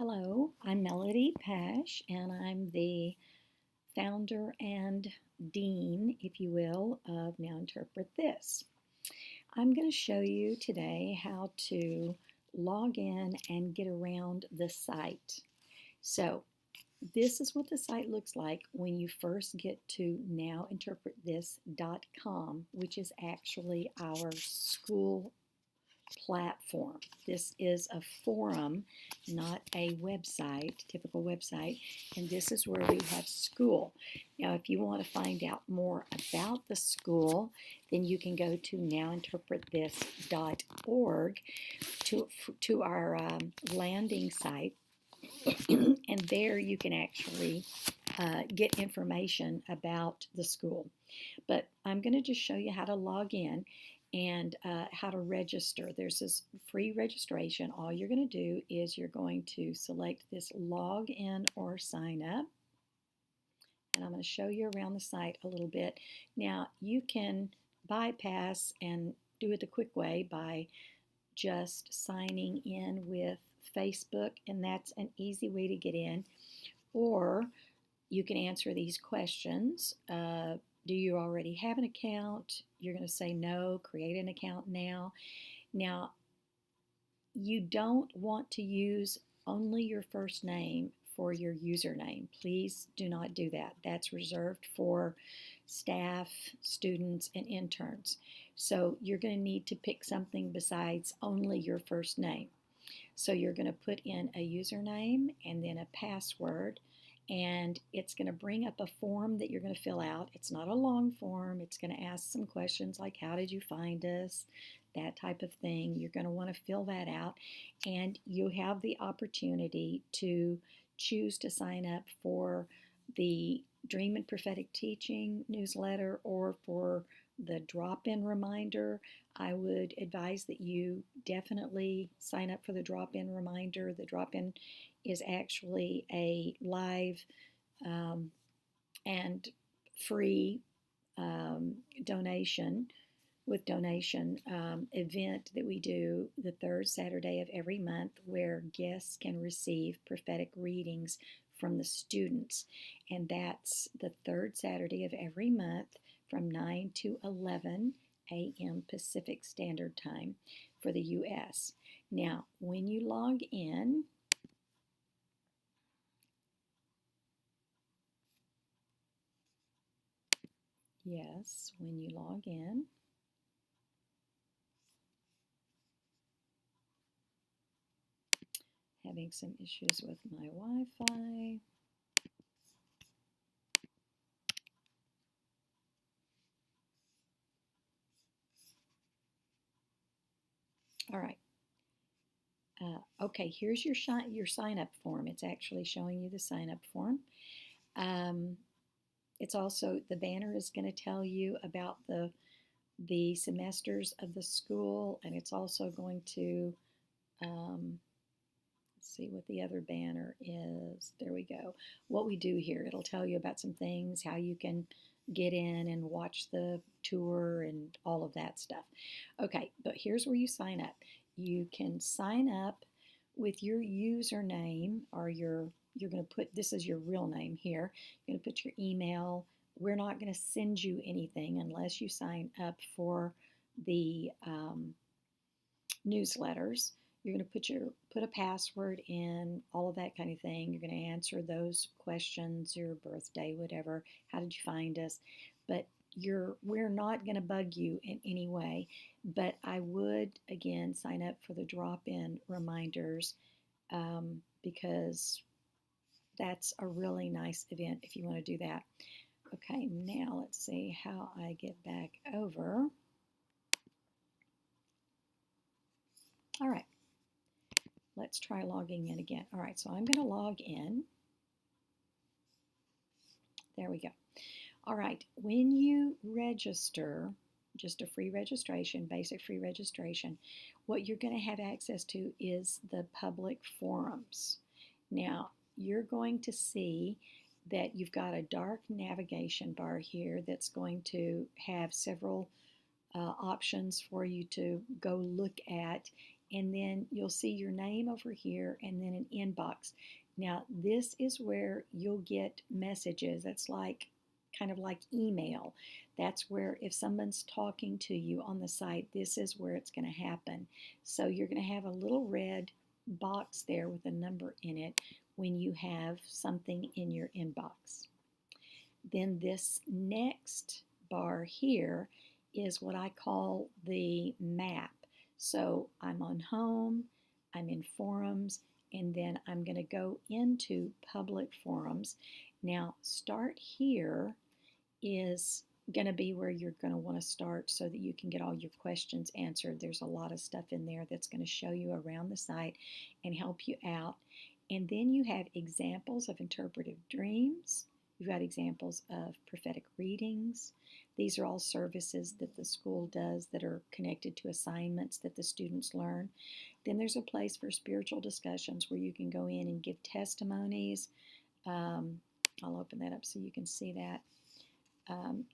Hello, I'm Melody Pash, and I'm the founder and dean, if you will, of Now Interpret This. I'm going to show you today how to log in and get around the site. So, this is what the site looks like when you first get to nowinterpretthis.com, which is actually our school platform. This is a forum, not a website, typical website, and this is where we have school. Now, if you want to find out more about the school, then you can go to nowinterpretthis.org to our landing site, and there you can actually get information about the school. But I'm going to just show you how to log in and how to register. There's this free registration. All you're going to do is you're going to select this log in or sign up. And I'm going to show you around the site a little bit. Now, you can bypass and do it the quick way by just signing in with Facebook, and that's an easy way to get in. Or you can answer these questions. Do you already have an account? You're going to say no, create an account now. Now, you don't want to use only your first name for your username. Please do not do that. That's reserved for staff, students, and interns. So you're going to need to pick something besides only your first name. So you're going to put in a username and then a password, and it's going to bring up a form that you're going to fill out. It's not a long form. It's going to ask some questions like, how did you find us? That type of thing. You're going to want to fill that out, and you have the opportunity to choose to sign up for the Dream and Prophetic Teaching newsletter or for the drop-in reminder. I would advise that you definitely sign up for the drop-in reminder. The drop-in is actually a live and free donation event that we do the third Saturday of every month, where guests can receive prophetic readings from the students. And that's the third Saturday of every month from 9 to 11 a.m. Pacific Standard Time for the U.S. Now, when you log in, having some issues with my Wi-Fi. All right. Okay, here's your sign-up form. It's actually showing you the sign-up form. It's also, the banner is going to tell you about the semesters of the school, and it's also going to, let's see what the other banner is. There we go. What we do here, it'll tell you about some things, how you can get in and watch the tour and all of that stuff. Okay, but here's where you sign up. You can sign up with your username, or you're going to put, this is your real name here. You're going to put your email. We're not going to send you anything unless you sign up for the newsletters. You're going to put a password in, all of that kind of thing. You're going to answer those questions, your birthday, whatever. How did you find us? But we're not going to bug you in any way. But I would, again, sign up for the drop-in reminders because that's a really nice event if you want to do that. Okay, now let's see how I get back over. All right, let's try logging in again. All right, so I'm going to log in. There we go. All right, when you register, just a free registration, basic free registration, what you're going to have access to is the public forums. Now, you're going to see that you've got a dark navigation bar here that's going to have several options for you to go look at, and then you'll see your name over here and then an inbox. Now, this is where you'll get messages. That's like kind of like email. That's where if someone's talking to you on the site, this is where it's going to happen. So you're going to have a little red box there with a number in it when you have something in your inbox. Then this next bar here is what I call the map. So I'm on home, I'm in forums, and then I'm going to go into public forums. Now, start here is going to be where you're going to want to start so that you can get all your questions answered. There's a lot of stuff in there that's going to show you around the site and help you out. And then you have examples of interpretive dreams. You've got examples of prophetic readings. These are all services that the school does that are connected to assignments that the students learn. Then there's a place for spiritual discussions where you can go in and give testimonies. I'll open that up so you can see that.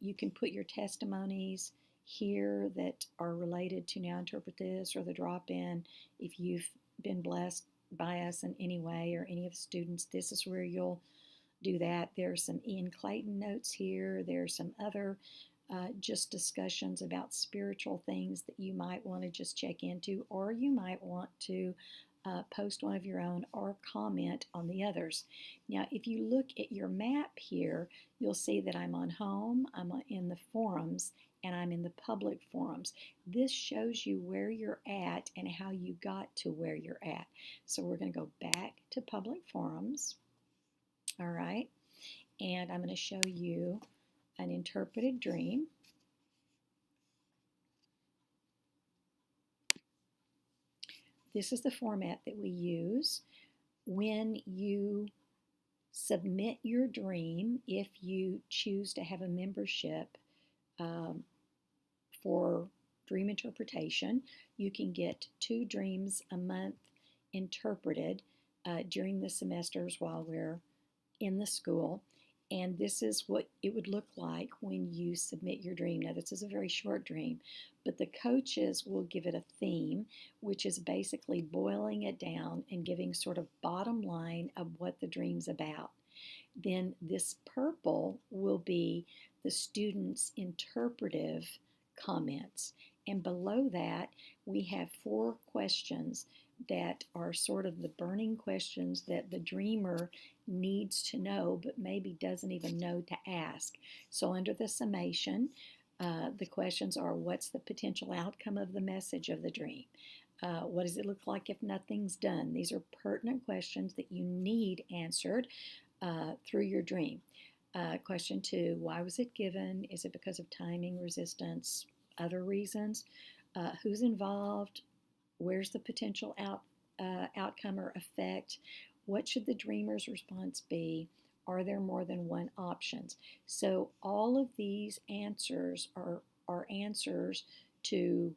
You can put your testimonies here that are related to Now Interpret This or the drop-in. If you've been blessed by us in any way or any of the students, this is where you'll do that. There's some Ian Clayton notes here. There's some other just discussions about spiritual things that you might want to just check into, or you might want to post one of your own or comment on the others. Now, if you look at your map here, you'll see that I'm on home, I'm in the forums, and I'm in the public forums. This shows you where you're at and how you got to where you're at. So we're going to go back to public forums. All right, and I'm going to show you an interpreted dream. This is the format that we use when you submit your dream. If you choose to have a membership for dream interpretation, you can get 2 dreams a month interpreted during the semesters while we're in the school. And this is what it would look like when you submit your dream. Now, this is a very short dream, but the coaches will give it a theme, which is basically boiling it down and giving sort of bottom line of what the dream's about. Then this purple will be the students' interpretive comments. And below that, we have 4 questions that are sort of the burning questions that the dreamer needs to know but maybe doesn't even know to ask. So under the summation, the questions are: what's the potential outcome of the message of the dream? What does it look like if nothing's done? These are pertinent questions that you need answered through your dream. Question 2, why was it given? Is it because of timing, resistance, other reasons? Who's involved? Where's the potential outcome or effect? What should the dreamer's response be? Are there more than one options? So all of these answers are answers to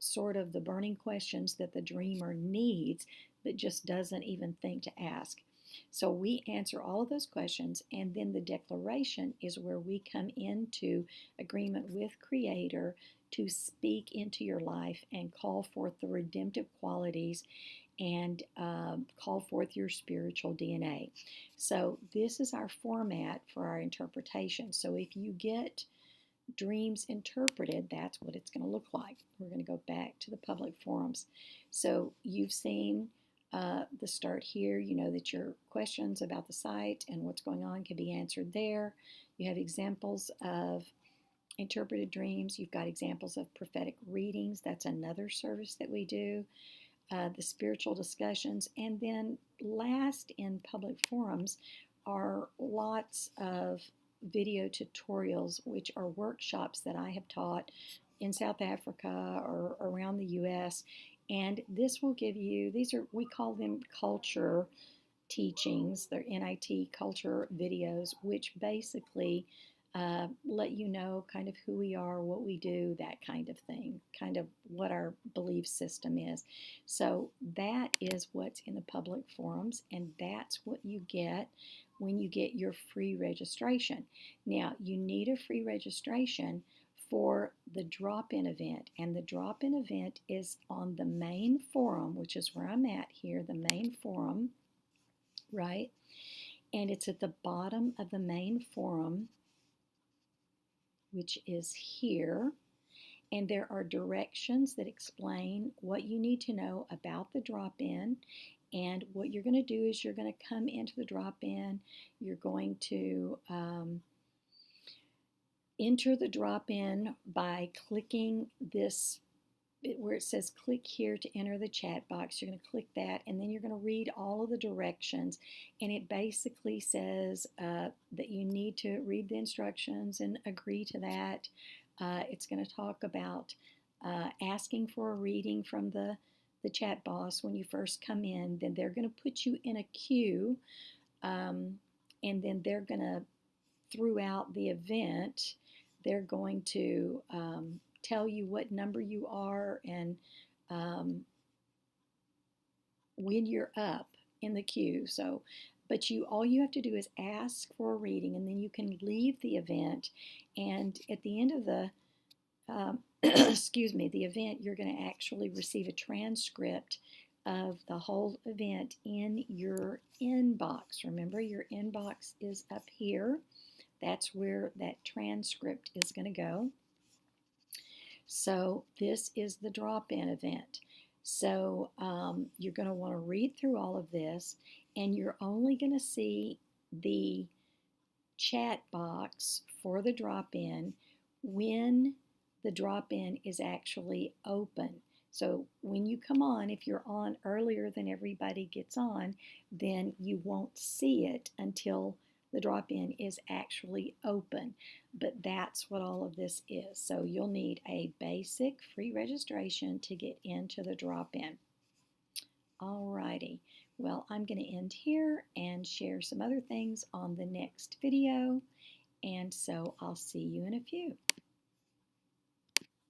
sort of the burning questions that the dreamer needs but just doesn't even think to ask. So we answer all of those questions, and then the declaration is where we come into agreement with Creator to speak into your life and call forth the redemptive qualities and call forth your spiritual DNA. So this is our format for our interpretation. So if you get dreams interpreted, that's what it's going to look like. We're going to go back to the public forums. So you've seen the start here. You know that your questions about the site and what's going on can be answered there. You have examples of interpreted dreams. You've got examples of prophetic readings. That's another service that we do. The spiritual discussions. And then last in public forums are lots of video tutorials, which are workshops that I have taught in South Africa or around the U.S. And this will give you, we call them culture teachings. They're NIT culture videos, which basically let you know kind of who we are, what we do, that kind of thing, kind of what our belief system is. So that is what's in the public forums, and that's what you get when you get your free registration. Now, you need a free registration for the drop-in event. And the drop-in event is on the main forum, which is where I'm at here, the main forum, right? And it's at the bottom of the main forum, which is here. And there are directions that explain what you need to know about the drop-in. And what you're going to do is you're going to come into the drop-in. You're going to enter the drop-in by clicking this where it says click here to enter the chat box. You're going to click that, and then you're going to read all of the directions, and it basically says that you need to read the instructions and agree to that. It's going to talk about asking for a reading from the chat boss when you first come in. Then they're going to put you in a queue, and then they're going to, throughout the event, they're going to tell you what number you are and when you're up in the queue. So, but all you have to do is ask for a reading, and then you can leave the event. And at the end of the excuse me, the event, you're going to actually receive a transcript of the whole event in your inbox. Remember, your inbox is up here. That's where that transcript is going to go. So this is the drop-in event. So you're going to want to read through all of this, and you're only going to see the chat box for the drop-in when the drop-in is actually open. So when you come on, if you're on earlier than everybody gets on, then you won't see it until the drop-in is actually open. But that's what all of this is. So you'll need a basic free registration to get into the drop-in. Alrighty, well, I'm going to end here and share some other things on the next video, and so I'll see you in a few.